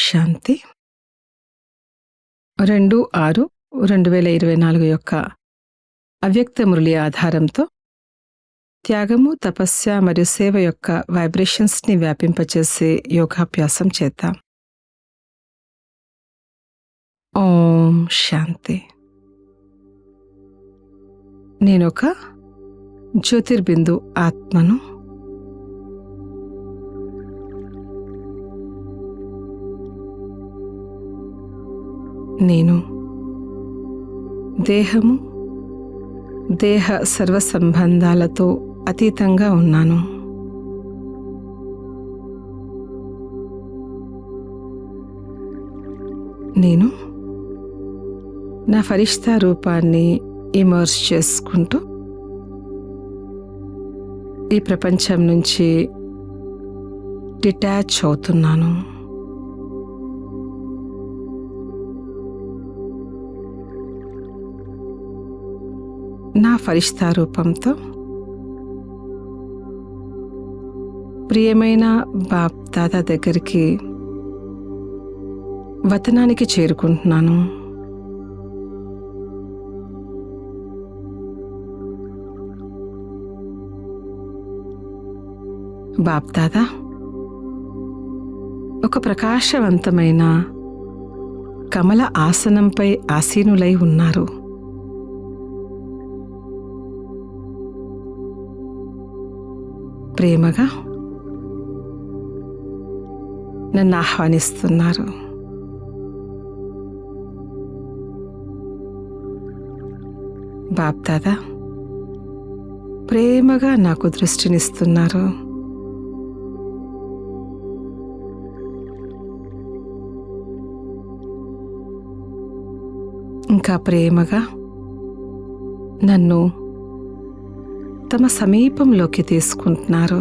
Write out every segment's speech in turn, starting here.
శాంతి 2/6/2024 యొక్క అవ్యక్త మురళి ఆధారంతో త్యాగము, తపస్య మరియు సేవ యొక్క వైబ్రేషన్స్ని వ్యాపింపచేసే యోగాభ్యాసం చేద్దాం. ఓం శాంతి. నేనొక జ్యోతిర్బిందు ఆత్మను. నేను దేహము, దేహ సర్వ సంబంధాలతో అతీతంగా ఉన్నాను. నేను నా ఫరిష్తా రూపాన్ని ఇమర్జ్ చేసుకుంటూ ఈ ప్రపంచం నుంచి డిటాచ్ అవుతున్నాను. నా ఫరిష్తా రూపంతో ప్రియమైన బాప్ దాదా దగ్గరికి వతనానికి చేరుకుంటున్నాను. బాప్ దాదా ఒక ప్రకాశవంతమైన కమల ఆసనంపై ఆసీనులై ఉన్నారు. ప్రేమగా నన్ను ఆహ్వానిస్తున్నారు. బాప్ దాదా ప్రేమగా నాకు దృష్టినిస్తున్నారు. ఇంకా ప్రేమగా నన్ను తమ సమీపంలోకి తీసుకుంటున్నారు.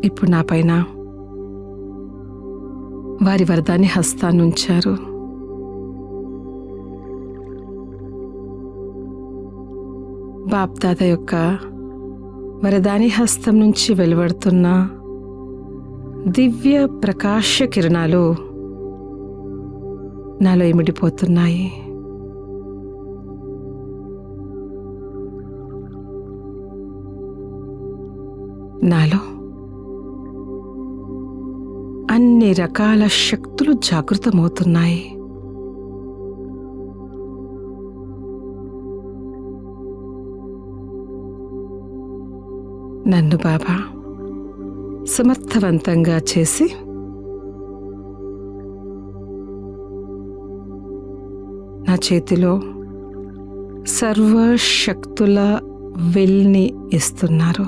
ఇప్పుడు నా పైన వారి వరదాని హస్తాన్ని ఉంచారు. బాప్ దాదా యొక్క వరదాని హస్తం నుంచి వెలువడుతున్న దివ్య ప్రకాశ కిరణాలు నాలో ఇమిడిపోతున్నాయి. నాలో అన్ని రకాల శక్తులు జాగృతమవుతున్నాయి. నన్ను బాబా సమర్థవంతంగా చేసి నా చేతిలో సర్వశక్తుల విల్ని ఇస్తున్నారు.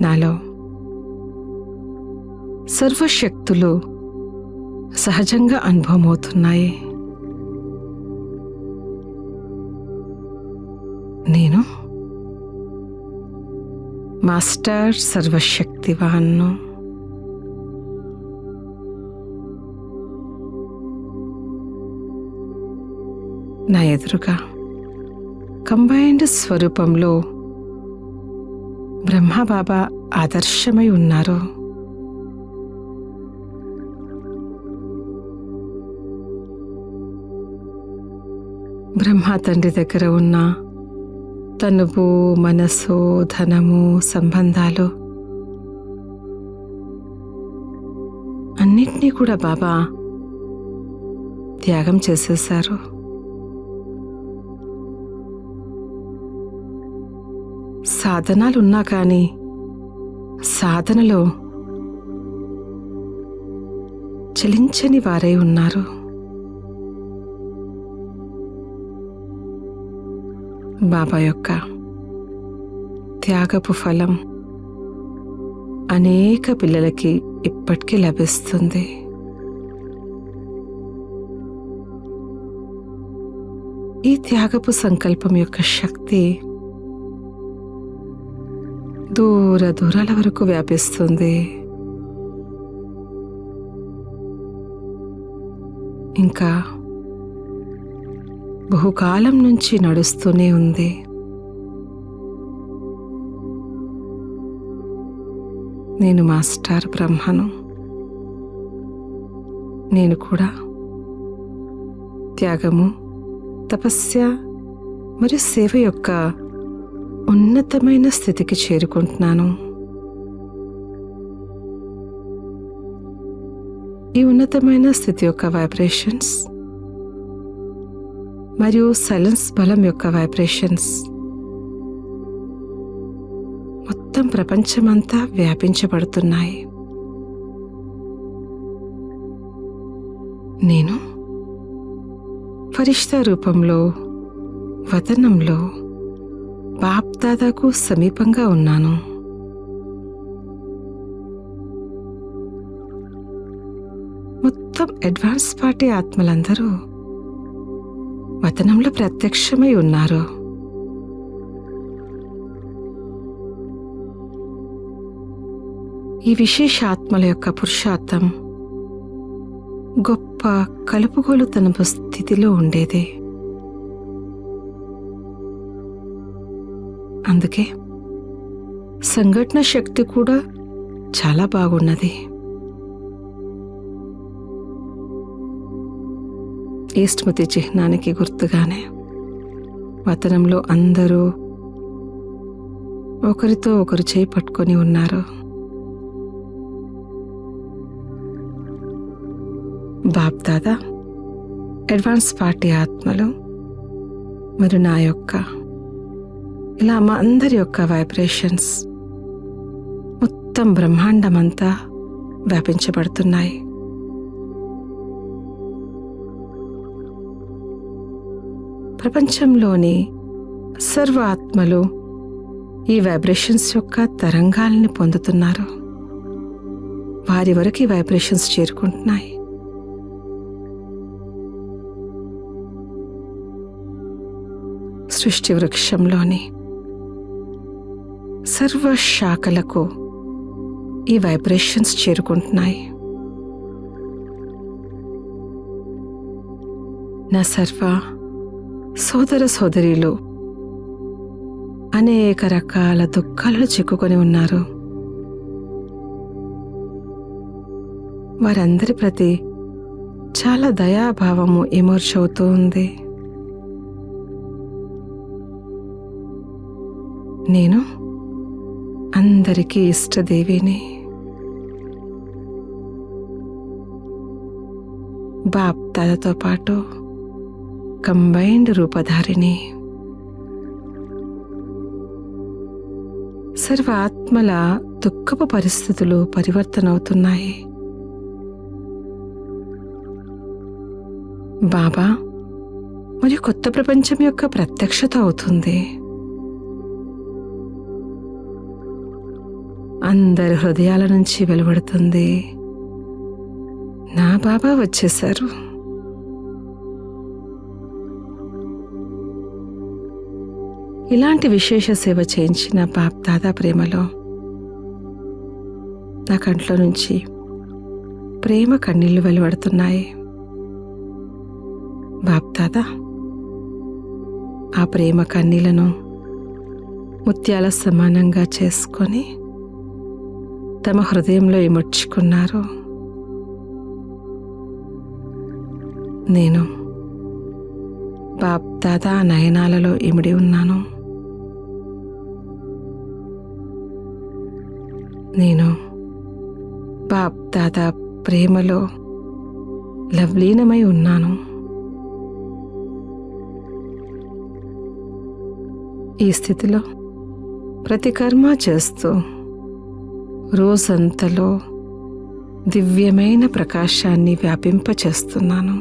నాలో సర్వశక్తులు సహజంగా అనుభవమవుతున్నాయి. నేను మాస్టర్ సర్వశక్తివాన్ను. నా ఎదురుగా కంబైన్డ్ స్వరూపంలో బ్రహ్మబాబా ఆదర్శమై ఉన్నారు. బ్రహ్మ తండ్రి దగ్గర ఉన్న తనువు, మనసు, ధనము, సంబంధాలు అన్నిటినీ కూడా బాబా త్యాగం చేసేశారు. సాధనాలున్నా కానీ సాధనలో చలించని వారై ఉన్నారు. బాబా యొక్క త్యాగపు ఫలం అనేక పిల్లలకి ఇప్పటికీ లభిస్తుంది. ఈ త్యాగపు సంకల్పం యొక్క శక్తి దూర దూరాల వరకు వ్యాపిస్తుంది. ఇంకా బహుకాలం నుంచి నడుస్తూనే ఉంది. నేను మాస్టర్ బ్రహ్మను. నేను కూడా త్యాగము, తపస్య మరియు సేవ యొక్క ఉన్నతమైన స్థితికి చేరుకుంటున్నాను. ఈ ఉన్నతమైన స్థితి యొక్క వైబ్రేషన్స్ మరియు సైలెన్స్ బలం యొక్క వైబ్రేషన్స్ మొత్తం ప్రపంచమంతా వ్యాపించబడుతున్నాయి. నేను ఫరిష్తా రూపంలో వతనంలో బాప్ దాదాకు సమీపంగా ఉన్నాను. మొత్తం అడ్వాన్స్ పార్టీ ఆత్మలందరూ వతనంలో ప్రత్యక్షమై ఉన్నారు. ఈ విశేష ఆత్మల యొక్క పురుషార్థం గొప్ప కలుపుగోలుతనపు స్థితిలో ఉండేది. అందుకే సంఘటన శక్తి కూడా చాలా బాగున్నది. ఈ స్మృతి చిహ్నానికి గుర్తుగానే వతనంలో అందరూ ఒకరితో ఒకరు చేయి పట్టుకొని ఉన్నారు. బాప్ దాదా, అడ్వాన్స్ పార్టీ ఆత్మలు మరియు నా యొక్క ఇలా మా అందరి యొక్క వైబ్రేషన్స్ మొత్తం బ్రహ్మాండమంతా వ్యాపించబడుతున్నాయి. ప్రపంచంలోని సర్వ ఆత్మలు ఈ వైబ్రేషన్స్ యొక్క తరంగాల్ని పొందుతున్నారు. వారి వరకు ఈ వైబ్రేషన్స్ చేరుకుంటున్నాయి. సృష్టి వృక్షంలోని సర్వ శాఖలకు ఈ వైబ్రేషన్స్ చేరుకుంటున్నాయి. నా సర్వ సోదర సోదరీలు అనేక రకాల దుఃఖాలలో చిక్కుకొని ఉన్నారు. వారందరి ప్రతి చాలా దయాభావము ఎమర్జ్ అవుతూ ఉంది. నేను అందరికీ ఇష్టదేవిని. బాప్ దాదాతో పాటు కంబైన్డ్ రూపధారిని. సర్వ ఆత్మల దుఃఖపు పరిస్థితులు పరివర్తన అవుతున్నాయి. బాబా మరియు కొత్త ప్రపంచం యొక్క ప్రత్యక్షత అవుతుంది. అందరి హృదయాల నుంచి వెలువడుతుంది, నా బాబా వచ్చేశారు. ఇలాంటి విశేష సేవ చేయించిన బాప్ దాదా ప్రేమలో నా కంట్లో నుంచి ప్రేమ కన్నీళ్లు వెలువడుతున్నాయి. బాప్ దాదా ఆ ప్రేమ కన్నీళ్లను ముత్యాల సమానంగా చేసుకొని తమ హృదయంలో ఇముడ్చుకున్నారు. నేను బాప్ దాదా నయనాలలో ఇమిడి ఉన్నాను. నేను బాప్ దాదా ప్రేమలో లవ్లీనమై ఉన్నాను. ఈ స్థితిలో ప్రతి కర్మ చేస్తూ రోజంతలో దివ్యమైన ప్రకాశాన్ని వ్యాపింపచేస్తున్నాను.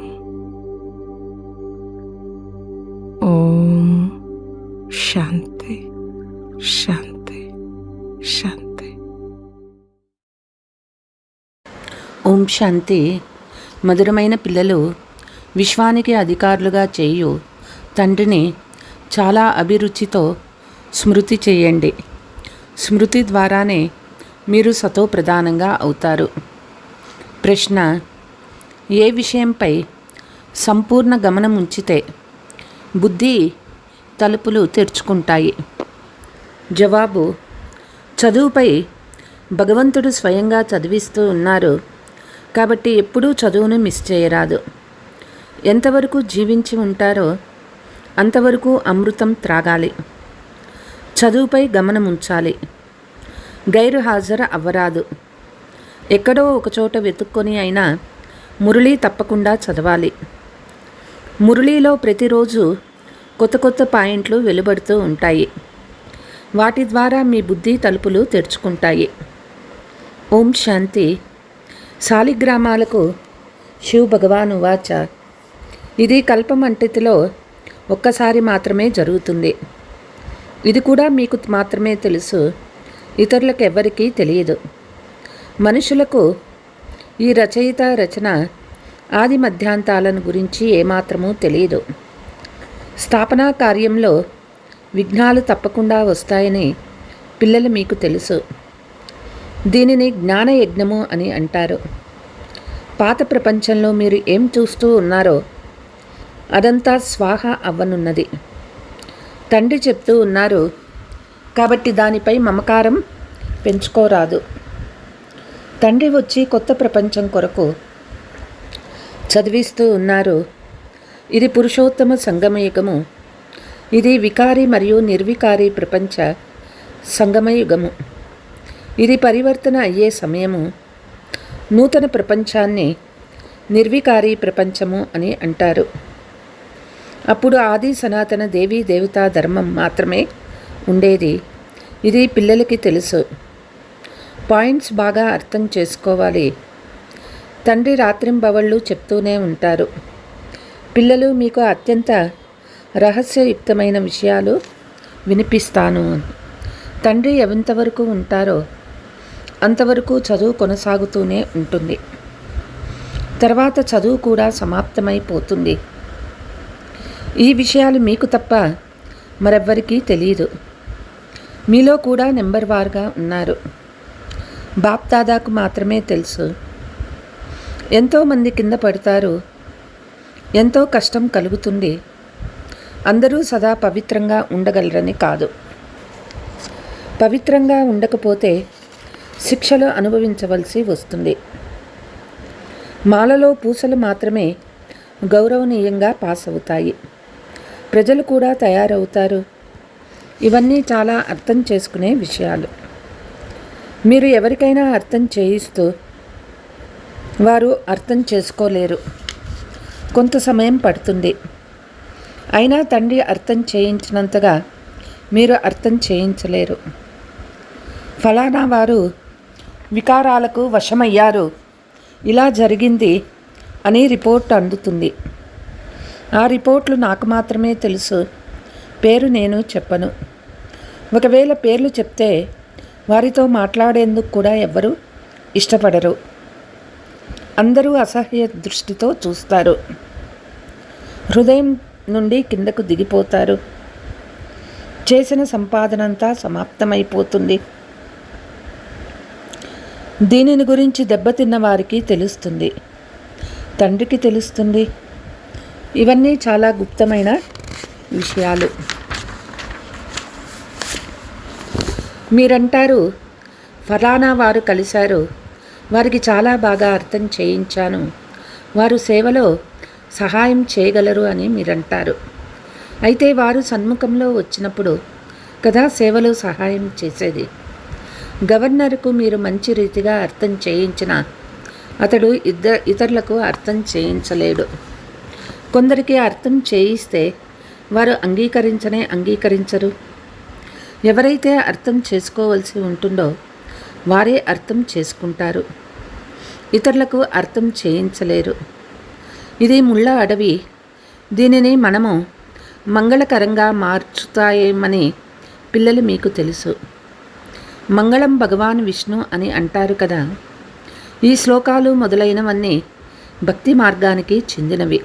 ఓం శాంతి శాంతి శాంతి. ఓం శాంతి. మధురమైన పిల్లలు, విశ్వానికి అధికారులుగా చేయు తండ్రిని చాలా అభిరుచితో స్మృతి చేయండి. స్మృతి ద్వారానే మీరు సతో ప్రధానంగా అవుతారు. ప్రశ్న: ఏ విషయంపై సంపూర్ణ గమనం ఉంచితే బుద్ధి తలుపులు తెరుచుకుంటాయి. జవాబు: చదువుపై భగవంతుడు స్వయంగా చదివిస్తూ ఉన్నారు కాబట్టి ఎప్పుడూ చదువును మిస్ చేయరాదు. ఎంతవరకు జీవించి ఉంటారో అంతవరకు అమృతం త్రాగాలి. చదువుపై గమనం ఉంచాలి. గైరు హాజరు అవ్వరాదు. ఎక్కడో ఒకచోట వెతుక్కొని అయినా మురళి తప్పకుండా చదవాలి. మురళిలో ప్రతిరోజు కొత్త కొత్త పాయింట్లు వెలువడుతూ ఉంటాయి. వాటి ద్వారా మీ బుద్ధి తలుపులు తెరుచుకుంటాయి. ఓం శాంతి. శాలిగ్రామాలకు శివ భగవాన్ వాచ: ఇది కల్పమంటితిలో ఒక్కసారి మాత్రమే జరుగుతుంది. ఇది కూడా మీకు మాత్రమే తెలుసు, ఇతరులకు ఎవ్వరికీ తెలియదు. మనుషులకు ఈ రచయిత రచన ఆది మధ్యాంతాలను గురించి ఏమాత్రమూ తెలియదు. స్థాపనా కార్యంలో విఘ్నాలు తప్పకుండా వస్తాయని పిల్లలు మీకు తెలుసు. దీనిని జ్ఞానయజ్ఞము అని అంటారు. పాత ప్రపంచంలో మీరు ఏం చూస్తూ ఉన్నారో అదంతా స్వాహ అవ్వనున్నది. తండ్రి చెప్తూ ఉన్నారు కాబట్టి దానిపై మమకారం పెంచుకోరాదు. తండ్రి వచ్చి కొత్త ప్రపంచం కొరకు చదివిస్తూ ఉన్నారు. ఇది పురుషోత్తమ సంగమయుగము. ఇది వికారి మరియు నిర్వికారి ప్రపంచ సంగమయుగము. ఇది పరివర్తన అయ్యే సమయము. నూతన ప్రపంచాన్ని నిర్వికారి ప్రపంచము అని అంటారు. అప్పుడు ఆది సనాతన దేవీ దేవతా ధర్మం మాత్రమే ఉండేది. ఇది పిల్లలకి తెలుసు. పాయింట్స్ బాగా అర్థం చేసుకోవాలి. తండ్రి రాత్రింబవళ్ళు చెప్తూనే ఉంటారు. పిల్లలు మీకు అత్యంత రహస్యయుక్తమైన విషయాలు వినిపిస్తాను. తండ్రి ఎంతవరకు ఉంటారో అంతవరకు చదువు కొనసాగుతూనే ఉంటుంది. తర్వాత చదువు కూడా సమాప్తమైపోతుంది. ఈ విషయాలు మీకు తప్ప మరెవ్వరికీ తెలియదు. మీలో కూడా నెంబర్ వార్గా ఉన్నారు. బాప్ దాదాకు మాత్రమే తెలుసు. ఎంతోమంది కింద పడతారు. ఎంతో కష్టం కలుగుతుంది. అందరూ సదా పవిత్రంగా ఉండగలరని కాదు. పవిత్రంగా ఉండకపోతే శిక్షలు అనుభవించవలసి వస్తుంది. మాలలో పూసలు మాత్రమే గౌరవనీయంగా పాస్ అవుతాయి. ప్రజలు కూడా తయారవుతారు. ఇవన్నీ చాలా అర్థం చేసుకునే విషయాలు. మీరు ఎవరికైనా అర్థం చేయిస్తూ వారు అర్థం చేసుకోలేరు. కొంత సమయం పడుతుంది. అయినా తండ్రి అర్థం చేయించినంతగా మీరు అర్థం చేయించలేరు. ఫలానా వారు వికారాలకు వశమయ్యారు, ఇలా జరిగింది అని రిపోర్ట్ అందుతుంది. ఆ రిపోర్ట్లు నాకు మాత్రమే తెలుసు. పేరు నేను చెప్పను. ఒకవేళ పేర్లు చెప్తే వారితో మాట్లాడేందుకు కూడా ఎవ్వరూ ఇష్టపడరు. అందరూ అసహ్య దృష్టితో చూస్తారు. హృదయం నుండి కిందకు దిగిపోతారు. చేసిన సంపాదనంతా సమాప్తమైపోతుంది. దీనిని గురించి దెబ్బతిన్న వారికి తెలుస్తుంది. తండ్రికి తెలుస్తుంది. ఇవన్నీ చాలా గుప్తమైన విషయాలు. మీరంటారు, ఫలానా వారు కలిశారు, వారికి చాలా బాగా అర్థం చేయించాను, వారు సేవలో సహాయం చేయగలరు అని మీరంటారు. అయితే వారు సన్ముఖంలో వచ్చినప్పుడు కదా సేవలో సహాయం చేసేది. గవర్నర్కు మీరు మంచి రీతిగా అర్థం చేయించిన అతడు ఇతరులకు అర్థం చేయించలేడు. కొందరికి అర్థం చేయిస్తే వారు అంగీకరించరు. ఎవరైతే అర్థం చేసుకోవలసి ఉంటుందో వారే అర్థం చేసుకుంటారు. ఇతరులకు అర్థం చేయించలేరు. ఇది ముళ్ళ అడవి. దీనిని మనము మంగళకరంగా మార్చుతాయేమని పిల్లలు మీకు తెలుసు. మంగళం భగవాన్ విష్ణు అని అంటారు కదా. ఈ శ్లోకాలు మొదలైనవన్నీ భక్తి మార్గానికి చెందినవి.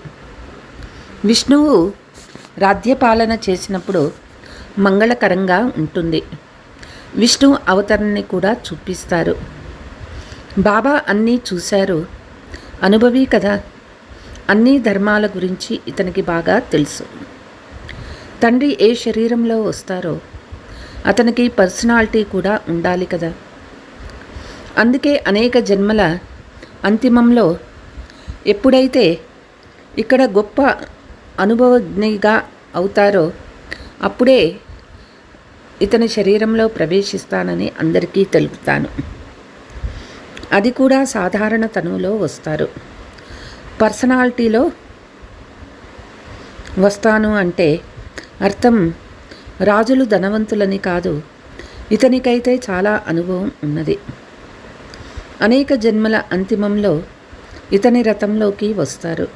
విష్ణువు రాజ్యపాలన చేసినప్పుడు మంగళకరంగా ఉంటుంది. విష్ణు అవతరణని కూడా చూపిస్తారు. బాబా అన్నీ చూశారు, అనుభవి కదా. అన్ని ధర్మాల గురించి ఇతనికి బాగా తెలుసు. తండ్రి ఏ శరీరంలో వస్తారో అతనికి పర్సనాలిటీ కూడా ఉండాలి కదా. అందుకే అనేక జన్మల అంతిమంలో ఎప్పుడైతే ఇక్కడ గొప్ప అనుభవజ్ఞిగా అవుతారో అప్పుడే ఇతని శరీరంలో ప్రవేశిస్తానని అందరికీ తెలుపుతాను. అది కూడా సాధారణ తనువులో వస్తారు. పర్సనాలిటీలో వస్తాను అంటే అర్థం రాజులు ధనవంతులని కాదు. ఇతనికైతే చాలా అనుభవం ఉన్నది. అనేక జన్మల అంతిమంలో ఇతని రథంలోకి వస్తారు.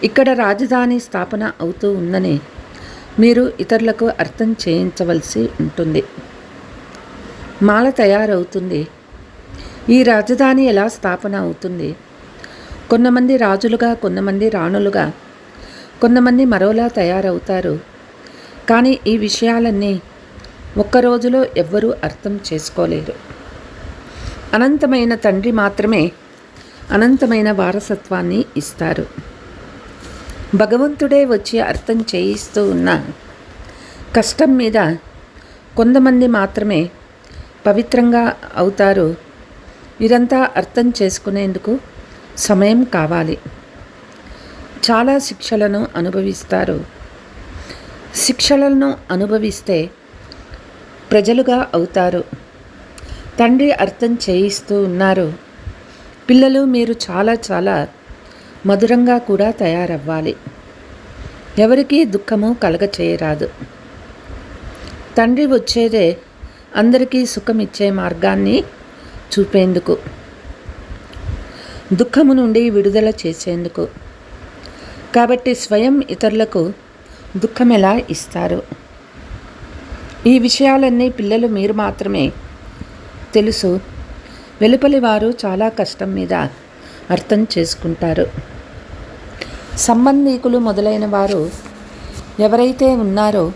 ఇక్కడ రాజధాని స్థాపన అవుతూ ఉందని మీరు ఇతరులకు అర్థం చేయించవలసి ఉంటుంది. మాల తయారవుతుంది. ఈ రాజధాని ఎలా స్థాపన అవుతుంది? కొంతమంది రాజులుగా, కొంతమంది రాణులుగా, కొంతమంది మరోలా తయారవుతారు. కానీ ఈ విషయాలన్నీ ఒక్క రోజులో ఎవ్వరూ అర్థం చేసుకోలేరు. అనంతమైన తండ్రి మాత్రమే అనంతమైన వారసత్వాన్ని ఇస్తారు. భగవంతుడే వచ్చి అర్థం చేయిస్తూ ఉన్న కష్టం మీద కొంతమంది మాత్రమే పవిత్రంగా అవుతారు. ఇదంతా అర్థం చేసుకునేందుకు సమయం కావాలి. చాలా శిక్షలను అనుభవిస్తారు. శిక్షలను అనుభవిస్తే ప్రజలుగా అవుతారు. తండ్రి అర్థం చేయిస్తూ ఉన్నారు. పిల్లలు మీరు చాలా చాలా మధురంగా కూడా తయారవ్వాలి. ఎవరికీ దుఃఖము కలగచేయరాదు. తండ్రి వచ్చేదే అందరికీ సుఖమిచ్చే మార్గాన్ని చూపేందుకు, దుఃఖము నుండి విడుదల చేసేందుకు. కాబట్టి స్వయం ఇతరులకు దుఃఖం ఎలా ఇస్తారు? ఈ విషయాలన్నీ పిల్లలు మీరు మాత్రమే తెలుసు. వెలుపలి వారు చాలా కష్టం మీద అర్థం చేసుకుంటారు. సంబంధీకులు మొదలైన వారు ఎవరైతే ఉన్నారో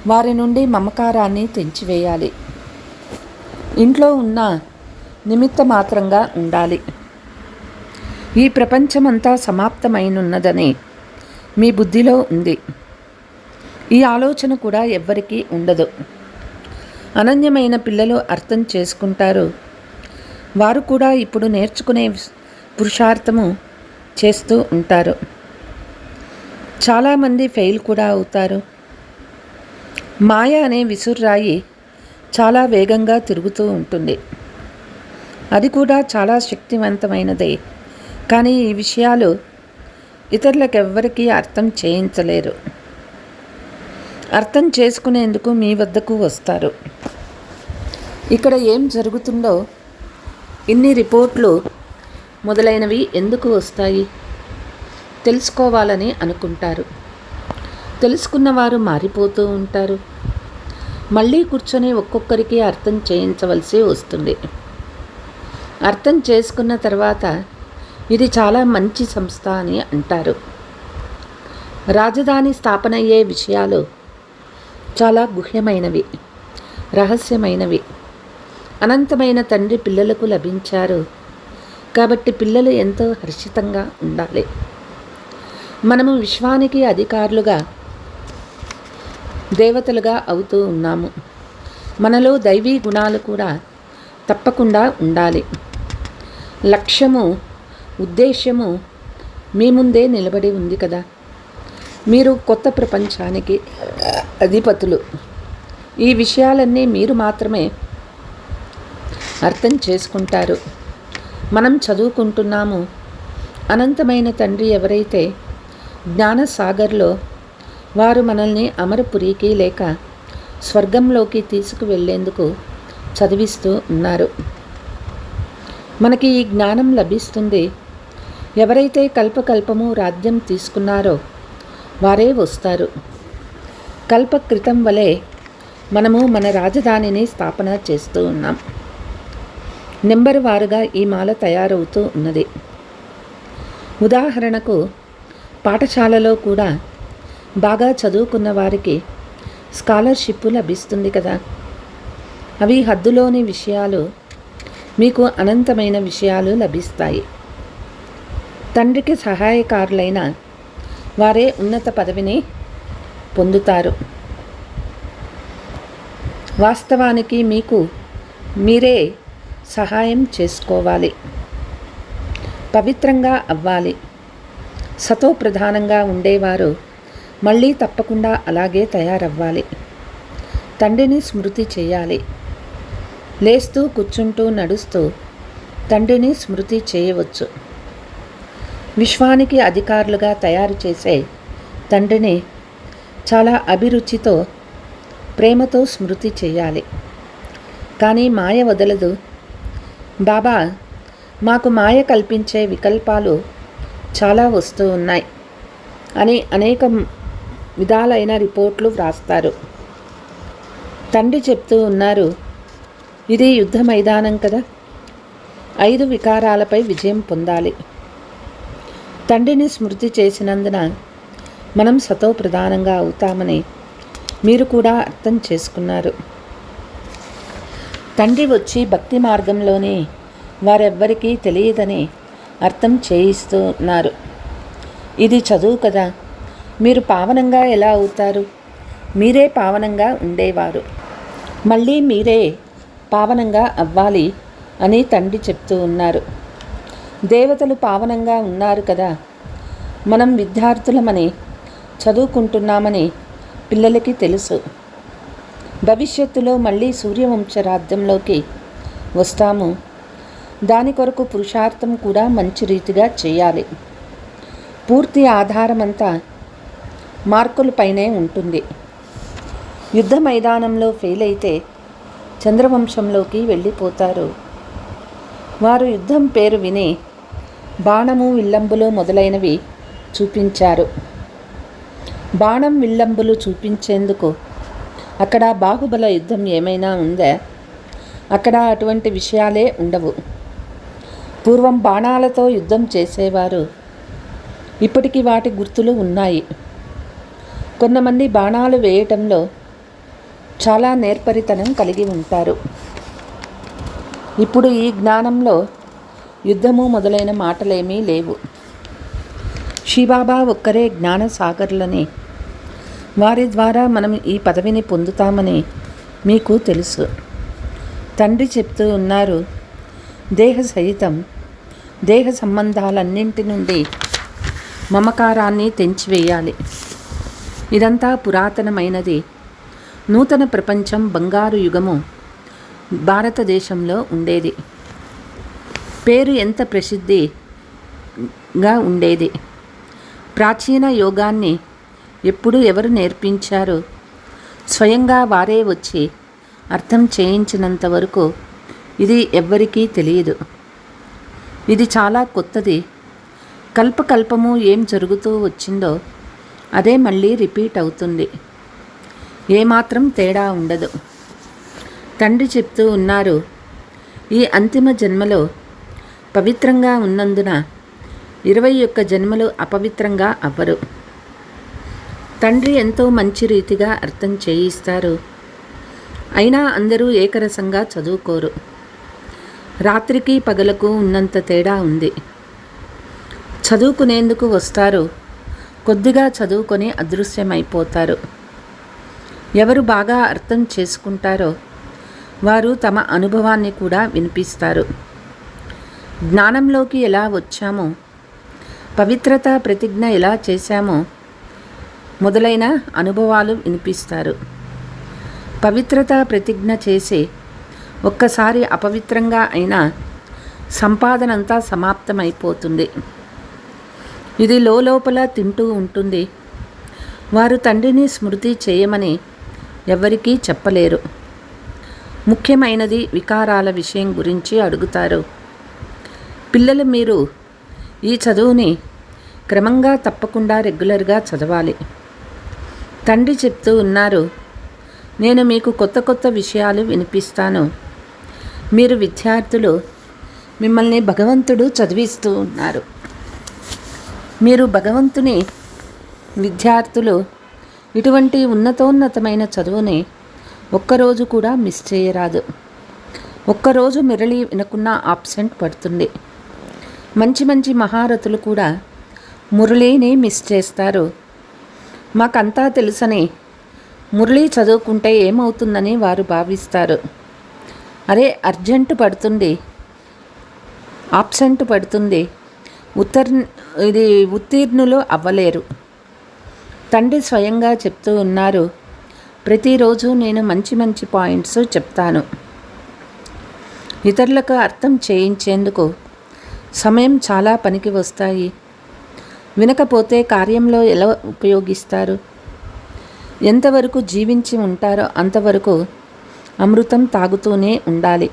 వారి నుండి మమకారాన్ని తెంచివేయాలి. ఇంట్లో ఉన్న నిమిత్త మాత్రంగా ఉండాలి. ఈ ప్రపంచమంతా సమాప్తమైనున్నదని మీ బుద్ధిలో ఉంది. ఈ ఆలోచన కూడా ఎవ్వరికీ ఉండదు. అనన్యమైన పిల్లలు అర్థం చేసుకుంటారు. వారు కూడా ఇప్పుడు నేర్చుకునే పురుషార్థము చేస్తూ ఉంటారు. చాలామంది ఫెయిల్ కూడా అవుతారు. మాయ అనే విసుర్రాయి చాలా వేగంగా తిరుగుతూ ఉంటుంది. అది కూడా చాలా శక్తివంతమైనదే. కానీ ఈ విషయాలు ఇతరులకెవ్వరికీ అర్థం చేయించలేరు. అర్థం చేసుకునేందుకు మీ వద్దకు వస్తారు. ఇక్కడ ఏం జరుగుతుందో ఇన్ని రిపోర్ట్లు మొదలైనవి ఎందుకు వస్తాయి? తెలుసుకోవాలని అనుకుంటారు. తెలుసుకున్నవారు మారిపోతూ ఉంటారు. మళ్ళీ కూర్చొని ఒక్కొక్కరికి అర్థం చేయించవలసి వస్తుంది. అర్థం చేసుకున్న తర్వాత ఇది చాలా మంచి సంస్థ అని అంటారు. రాజధాని స్థాపన అయ్యే విషయాలు చాలా గుహ్యమైనవి, రహస్యమైనవి. అనంతమైన తండ్రి పిల్లలకు లభించారు. కాబట్టి పిల్లలు ఎంతో హర్షితంగా ఉండాలి. మనము విశ్వానికి అధికారులుగా, దేవతలుగా అవుతూ ఉన్నాము. మనలో దైవీ గుణాలు కూడా తప్పకుండా ఉండాలి. లక్ష్యము, ఉద్దేశ్యము మీ ముందే నిలబడి ఉంది కదా. మీరు కొత్త ప్రపంచానికి అధిపతులు. ఈ విషయాలన్నీ మీరు మాత్రమే అర్థం చేసుకుంటారు. మనం చదువుకుంటున్నాము. అనంతమైన తండ్రి ఎవరైతే జ్ఞానసాగర్లో వారు మనల్ని అమరపురికి లేక స్వర్గంలోకి తీసుకువెళ్ళేందుకు చదివిస్తూ ఉన్నారు. మనకి ఈ జ్ఞానం లభిస్తుంది. ఎవరైతే కల్పకల్పము రాజ్యం తీసుకున్నారో వారే వస్తారు. కల్పకృతం వలె మనము మన రాజధానిని స్థాపన చేస్తూ ఉన్నాం. నెంబర్ వారుగా ఈ మాల తయారవుతూ ఉన్నది. ఉదాహరణకు పాఠశాలలో కూడా బాగా చదువుకున్న వారికి స్కాలర్షిప్ లభిస్తుంది కదా. అవి హద్దులోని విషయాలు. మీకు అనంతమైన విషయాలు లభిస్తాయి. తండ్రికి సహాయకారులైన వారే ఉన్నత పదవిని పొందుతారు. వాస్తవానికి మీకు మీరే సహాయం చేసుకోవాలి. పవిత్రంగా అవ్వాలి. సతో ప్రధానంగా ఉండేవారు మళ్ళీ తప్పకుండా అలాగే తయారవ్వాలి. తండ్రిని స్మృతి చేయాలి. లేస్తూ కూర్చుంటూ నడుస్తూ తండ్రిని స్మృతి చేయవచ్చు. విశ్వానికి అధికారులుగా తయారు చేసే తండ్రిని చాలా అభిరుచితో ప్రేమతో స్మృతి చేయాలి. కానీ మాయ వదలదు. బాబా, మాకు మాయ కల్పించే వికల్పాలు చాలా వస్తూ ఉన్నాయి అని అనేక విధాలైన రిపోర్ట్లు వ్రాస్తారు. తండ్రి చెప్తూ ఉన్నారు, ఇది యుద్ధ మైదానం కదా, 5 వికారాలపై విజయం పొందాలి. తండ్రిని స్మృతి చేసినందున మనం సతో ప్రధానంగా అవుతామని మీరు కూడా అర్థం చేసుకున్నారు. తండ్రి వచ్చి భక్తి మార్గంలోనే వారెవ్వరికీ తెలియదని అర్థం చేయిస్తున్నారు. ఇది చదువు కదా, మీరు పావనంగా ఎలా అవుతారు? మీరే పావనంగా ఉండేవారు, మళ్ళీ మీరే పావనంగా అవ్వాలి అని తండ్రి చెప్తూ ఉన్నారు. దేవతలు పావనంగా ఉన్నారు కదా, మనం విద్యార్థులమని చదువుకుంటున్నామని పిల్లలకి తెలుసు. భవిష్యత్తులో మళ్ళీ సూర్యవంశరాజ్యంలోకి వస్తాము. దాని కొరకు పురుషార్థం కూడా మంచి రీతిగా చేయాలి. పూర్తి ఆధారమంతా మార్కులపైనే ఉంటుంది. యుద్ధ మైదానంలో ఫెయిల్ అయితే చంద్రవంశంలోకి వెళ్ళిపోతారు. వారు యుద్ధం పేరు విని బాణము విల్లంబులు మొదలైనవి చూపించారు. బాణం విల్లంబులు చూపించేందుకు అక్కడ బాహుబల యుద్ధం ఏమైనా ఉందా? అక్కడ అటువంటి విషయాలే ఉండవు. పూర్వం బాణాలతో యుద్ధం చేసేవారు. ఇప్పటికీ వాటి గుర్తులు ఉన్నాయి. కొంతమంది బాణాలు వేయటంలో చాలా నేర్పరితనం కలిగి ఉంటారు. ఇప్పుడు ఈ జ్ఞానంలో యుద్ధము మొదలైన మాటలేమీ లేవు. శివబాబా ఒక్కరే జ్ఞాన సాగర్లని, వారి ద్వారా మనం ఈ పదవిని పొందుతామని మీకు తెలుసు. తండ్రి చెప్తూ ఉన్నారు, దేహ సహితం దేహ సంబంధాలన్నింటి నుండి మమకారాన్ని తెంచివేయాలి. ఇదంతా పురాతనమైనది. నూతన ప్రపంచం బంగారు యుగము భారతదేశంలో ఉండేది. పేరు ఎంత ప్రసిద్ధిగా ఉండేది. ప్రాచీన యోగాన్ని ఎప్పుడు ఎవరు నేర్పించారో స్వయంగా వారే వచ్చి అర్థం చేయించినంత వరకు ఇది ఎవ్వరికీ తెలియదు. ఇది చాలా కొత్తది. కల్పకల్పము ఏం జరుగుతూ వచ్చిందో అదే మళ్ళీ రిపీట్ అవుతుంది. ఏమాత్రం తేడా ఉండదు. తండ్రి చెప్తూ ఉన్నారు, ఈ అంతిమ జన్మలో పవిత్రంగా ఉన్నందున 21 జన్మలు అపవిత్రంగా అవ్వరు. తండ్రి ఎంతో మంచి రీతిగా అర్థం చేయిస్తారు. అయినా అందరూ ఏకరసంగా చదువుకోరు. రాత్రికి పగలకు ఉన్నంత తేడా ఉంది. చదువుకునేందుకు వస్తారు, కొద్దిగా చదువుకొని అదృశ్యమైపోతారు. ఎవరు బాగా అర్థం చేసుకుంటారో వారు తమ అనుభవాన్ని కూడా వినిపిస్తారు. జ్ఞానంలోకి ఎలా వచ్చామో, పవిత్రత ప్రతిజ్ఞ ఎలా చేశామో మొదలైన అనుభవాలు వినిపిస్తారు. పవిత్రత ప్రతిజ్ఞ చేసి ఒక్కసారి అపవిత్రంగా అయినా సంపాదనంతా సమాప్తమైపోతుంది. ఇది లోపల తింటూ ఉంటుంది. వారు తండ్రిని స్మృతి చేయమని ఎవరికీ చెప్పలేరు. ముఖ్యమైనది వికారాల విషయం గురించి అడుగుతారు. పిల్లలు, మీరు ఈ చదువుని క్రమంగా తప్పకుండా రెగ్యులర్గా చదవాలి. తండ్రి చెప్తూ ఉన్నారు, నేను మీకు కొత్త కొత్త విషయాలు వినిపిస్తాను. మీరు విద్యార్థులు, మిమ్మల్ని భగవంతుడు చదివిస్తూ ఉన్నారు. మీరు భగవంతుని విద్యార్థులు. ఇటువంటి ఉన్నతోన్నతమైన చదువుని ఒక్కరోజు కూడా మిస్ చేయరాదు. ఒక్కరోజు మిరళి వినకున్నా ఆబ్సెంట్ పడుతుంది. మంచి మంచి మహారథులు కూడా మురళీని మిస్ చేస్తారు. మాకంతా తెలుసని మురళీ చదువుకుంటే ఏమవుతుందని వారు భావిస్తారు. అరే అర్జెంటు పడుతుంది, ఆబ్సెంట్ పడుతుంది, ఉత్తీర్ణులు అవ్వలేరు. తండ్రి స్వయంగా చెప్తూ ఉన్నారు, ప్రతిరోజు నేను మంచి మంచి పాయింట్స్ చెప్తాను. ఇతరులకు అర్థం చేయించేందుకు సమయం చాలా పనికి వస్తాయి. వినకపోతే కార్యంలో ఎలా ఉపయోగిస్తారు? ఎంతవరకు జీవించి ఉంటారో అంతవరకు అమృతం తాగుతూనే ఉండాలి.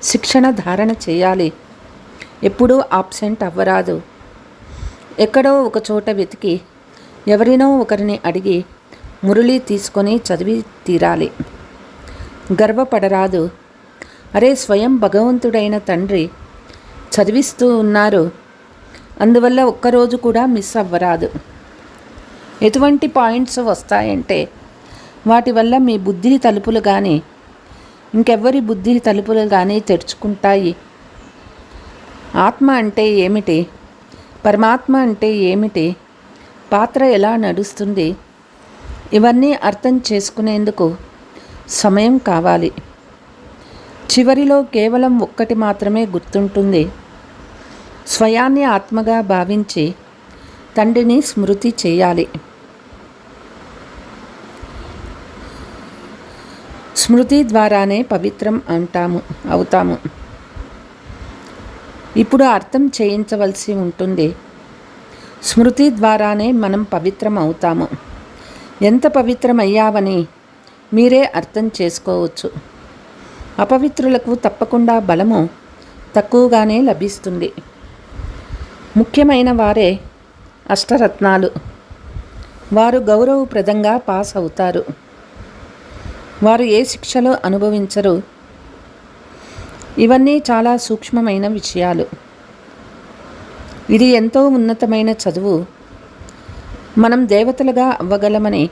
శిక్షణ ధారణ చేయాలి. ఎప్పుడూ ఆబ్సెంట్ అవ్వరాదు. ఎక్కడో ఒక చోట వెతికి ఎవరినో ఒకరిని అడిగి మురళి తీసుకొని చదివి తీరాలి. గర్వపడరాదు. అరే స్వయం భగవంతుడైన తండ్రి చదివిస్తూ ఉన్నారు, అందువల్ల ఒక్కరోజు కూడా మిస్ అవ్వరాదు. ఎటువంటి పాయింట్స్ వస్తాయంటే వాటి వల్ల మీ బుద్ధి తలుపులు కానీ ఇంకెవ్వరి బుద్ధి తలుపులు కానీ తెరుచుకుంటాయి. ఆత్మ అంటే ఏమిటి? పరమాత్మ అంటే ఏమిటి? పాత్ర ఎలా నడుస్తుంది? ఇవన్నీ అర్థం చేసుకునేందుకు సమయం కావాలి. చివరిలో కేవలం ఒక్కటి మాత్రమే గుర్తుంటుంది. స్వయాన్ని ఆత్మగా భావించి తండ్రిని స్మృతి చేయాలి. స్మృతి ద్వారానే పవిత్రం అవుతాము. ఇప్పుడు అర్థం చేయించవలసి ఉంటుంది. స్మృతి ద్వారానే మనం పవిత్రం అవుతాము. ఎంత పవిత్రమయ్యావని మీరే అర్థం చేసుకోవచ్చు. అపవిత్రులకు తప్పకుండా బలము తక్కువగానే లభిస్తుంది. ముఖ్యమైన వారే అష్టరత్నాలు. వారు గౌరవప్రదంగా పాస్ అవుతారు. వారు ఏ శిక్షలో అనుభవించరు. ఇవన్నీ చాలా సూక్ష్మమైన విషయాలు. ఇది ఎంతో ఉన్నతమైన చదువు. మనం దేవతలుగా అవ్వగలమని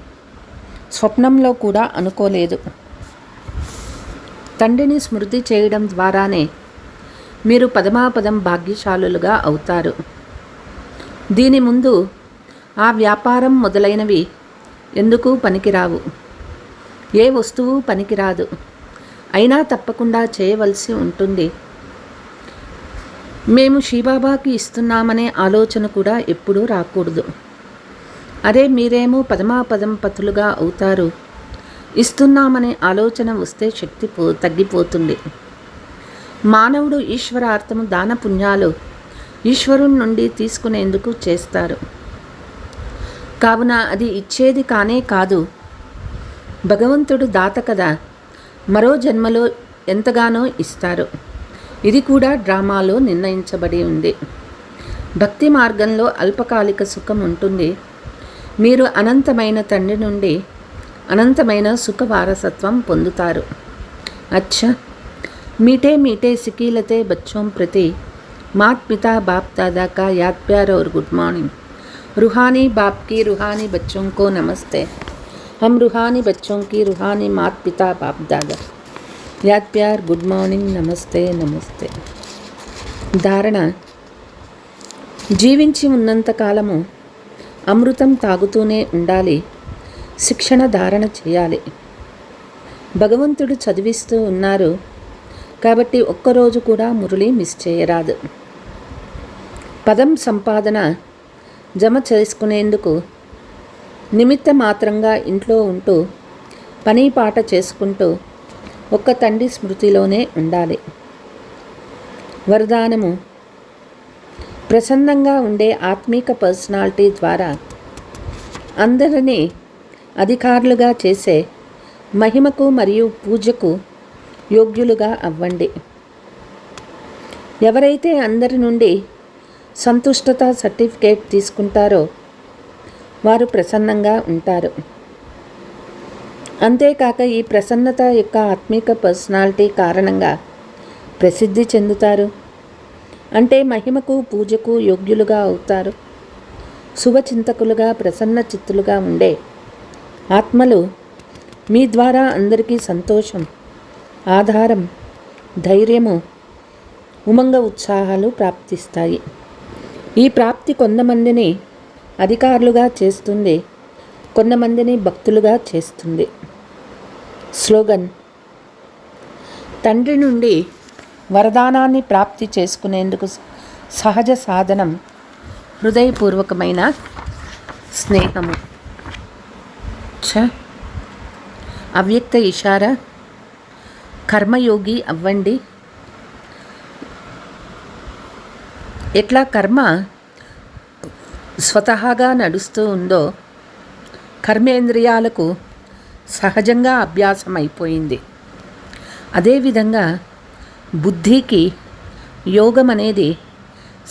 స్వప్నంలో కూడా అనుకోలేదు. తండ్రిని స్మృతి చేయడం ద్వారానే మీరు పదమాపదం భాగ్యశాలులుగా అవుతారు. దీని ముందు ఆ వ్యాపారం మొదలైనవి ఎందుకు పనికిరావు. ఏ వస్తువు పనికిరాదు. అయినా తప్పకుండా చేయవలసి ఉంటుంది. మేము శివబాబాకి ఇస్తున్నామనే ఆలోచన కూడా ఎప్పుడూ రాకూడదు. అరే మీరేమో పదమాపదం పతులుగా అవుతారు. ఇస్తున్నామనే ఆలోచన వస్తే శక్తి తగ్గిపోతుంది. మానవుడు ఈశ్వరార్థము దాన పుణ్యాలు ఈశ్వరుని నుండి తీసుకునేందుకు చేస్తారు. కావున అది ఇచ్చేది కానే కాదు. భగవంతుడు దాత కదా, మరో జన్మలో ఎంతగానో ఇస్తారు. ఇది కూడా డ్రామాలో నిర్ణయించబడి ఉంది. భక్తి మార్గంలో అల్పకాలిక సుఖం ఉంటుంది. మీరు అనంతమైన తండ్రి నుండి అనంతమైన సుఖ వారసత్వం పొందుతారు. అచ్చా, मीठे मीठे सिकीलते बच्चों प्रति मात पिता बाप दादा का याद प्यार और गुड मॉर्निंग. रूहानी बाप की रूहानी बच्चों को नमस्ते. हम रूहानी बच्चों की रूहानी मात पिता बाप दादा याद प्यार गुड मॉर्निंग नमस्ते नमस्ते. ధారణ: జీవించి ఉన్నంత కాలము అమృతం తాగుతూనే ఉండాలి. శిక్షణ ధారణ చేయాలి. భగవంతుడు చదివిస్తూ ఉన్నారు కాబట్టి ఒక్కరోజు కూడా మురళి మిస్ చేయరాదు. పదం సంపాదన జమ చేసుకునేందుకు నిమిత్త మాత్రంగా ఇంట్లో ఉంటూ పని పాట చేసుకుంటూ ఒక్క తండ్రి స్మృతిలోనే ఉండాలి. వరదానము: ప్రసన్నంగా ఉండే ఆత్మీక పర్సనాలిటీ ద్వారా అందరినీ అధికారులుగా చేసే మహిమకు మరియు పూజకు యోగ్యులుగా అవ్వండి. ఎవరైతే అందరి నుండి సంతుష్టత సర్టిఫికేట్ తీసుకుంటారో వారు ప్రసన్నంగా ఉంటారు. అంతేకాక ఈ ప్రసన్నత యొక్క ఆత్మీక పర్సనాలిటీ కారణంగా ప్రసిద్ధి చెందుతారు. అంటే మహిమకు పూజకు యోగ్యులుగా అవుతారు. శుభచింతకులుగా ప్రసన్న చిత్తులుగా ఉండే ఆత్మలు మీ ద్వారా అందరికీ సంతోషం, ఆధారం, ధైర్యము, ఉమంగ ఉత్సాహాలు ప్రాప్తిస్తాయి. ఈ ప్రాప్తి కొంతమందిని అధికారులుగా చేస్తుంది, కొంతమందిని భక్తులుగా చేస్తుంది. స్లోగన్: తండ్రి నుండి వరదానాన్ని ప్రాప్తి చేసుకునేందుకు సహజ సాధనం హృదయపూర్వకమైన స్నేహము. అవ్యక్త ఇషారా: కర్మయోగి అవ్వండి. ఎట్లా కర్మ స్వతహాగా నడుస్తూ ఉందో కర్మేంద్రియాలకు సహజంగా అభ్యాసం అయిపోయింది. అదేవిధంగా బుద్ధికి యోగం అనేది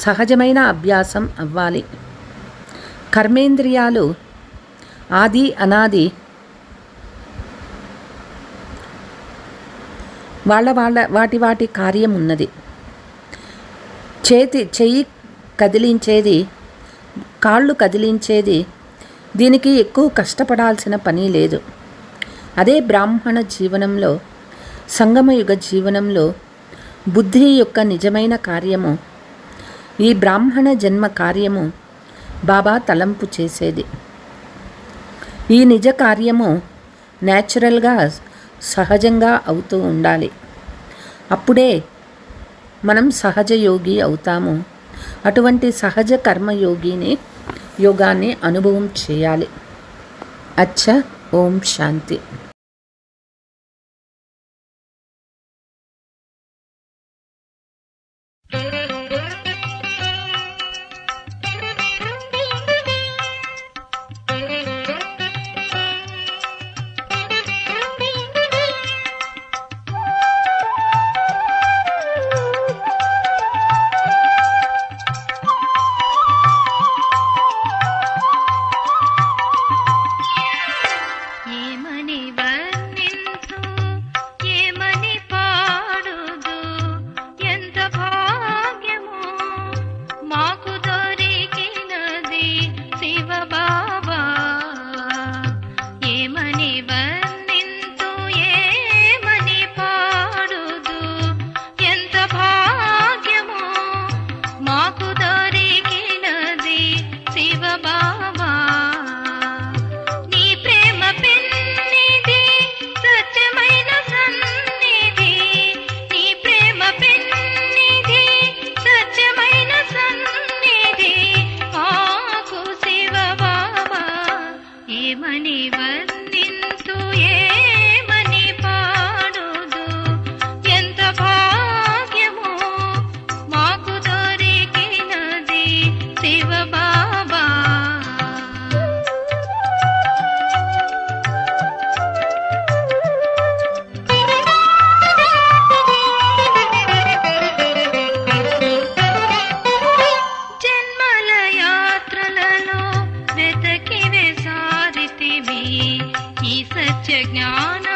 సహజమైన అభ్యాసం అవ్వాలి. కర్మేంద్రియాలు ఆది అనాది వాటి కార్యం ఉన్నది. చెయ్యి కదిలించేది, కాళ్ళు కదిలించేది, దీనికి ఎక్కువ కష్టపడాల్సిన పని లేదు. అదే బ్రాహ్మణ జీవనంలో, సంగమయుగ జీవనంలో బుద్ధి యొక్క నిజమైన కార్యము, ఈ బ్రాహ్మణ జన్మ కార్యము బాబా తలంపు చేసేది. ఈ నిజ కార్యము న్యాచురల్గా సహజంగా అవుతూ ఉండాలి. అప్పుడే మనం సహజ యోగి అవుతాము. అటువంటి సహజ యోగాన్ని అనుభవం చేయాలి. అచ్చా. ఓం శాంతి. ఈ సత్య జ్ఞాన